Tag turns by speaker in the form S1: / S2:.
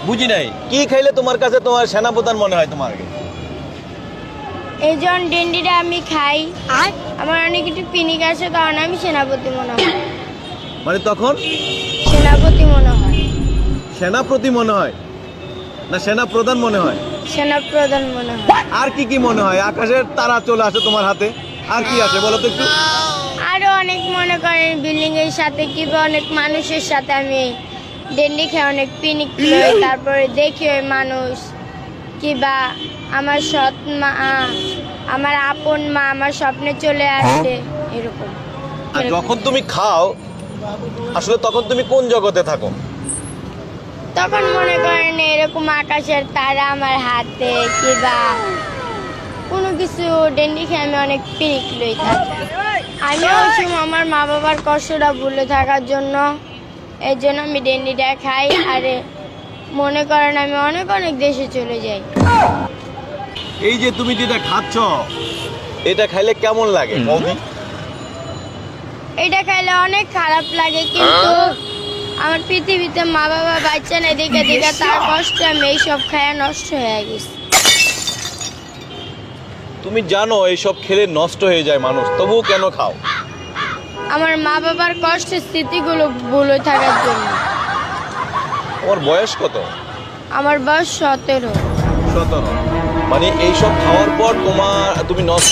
S1: বুঝি নাই, কি খাইলে তোমার কাছে তোমার সেনাপ্রধান মনে হয় তোমার?
S2: এই যখন ডেন্ডিটা আমি খাই আমার অনেক একটু পিনিক আসে, তখন আমি সেনাপতি মনে হয়।
S1: মানে তখন
S2: সেনাপতি মনে হয়।
S1: সেনাপতি মনে হয় না সেনাপ্রধান মনে হয়?
S2: সেনাপ্রধান মনে হয়।
S1: আর কি কি মনে হয়? আকাশের তারা চলে আসে তোমার হাতে, আর কি আছে বলো তো একটু?
S2: আরো অনেক মনে করেন বিল্ডিং এর সাথে কিংবা অনেক মানুষের সাথে আমি ডেন্ডি খেয়ে অনেক পিনিক লই, তারপরে দেখি ওই মানুষ কিংবা আমার সৎ মা, আমার আপন মা আমার স্বপ্নে চলে আসে এরকম।
S1: আর যখন তুমি খাও আসলে তখন তুমি কোন জগতে থাকো?
S2: তখন মনে করেন এরকম আকাশের তারা আমার হাতে কিংবা কোনো কিছু ডেন্ডি খেয়ে আমি অনেক পিনিক লই থাকি। আমি ওই সময় আমার মা বাবার কষ্টটা ভুলে থাকার জন্য এর জন্য আমি ডেন্ডিটা খাই। আর মনে করেন আমি অনেক অনেক দেশে চলে যাই।
S1: এই যে তুমি যেটা খাচ্ছ এটা খাইলে কেমন লাগে?
S2: এটা খাইলে অনেক খারাপ লাগে, কিন্তু আমার পৃথিবীতে মা বাবা বাচ্চা নেই দেখে দেখে তার কষ্ট আমি এইসব খায়া নষ্ট হয়ে গেছি।
S1: তুমি জানো এইসব খেলে নষ্ট হয়ে যায় মানুষ, তবুও কেন খাও?
S2: আমার মা বাবার কষ্টের স্মৃতিগুলো ভুলে থাকার জন্য।
S1: তোমার বয়স কত?
S2: আমার বয়স 17।
S1: 17। মানে এইসব খাওয়ার পর তুমি নষ্ট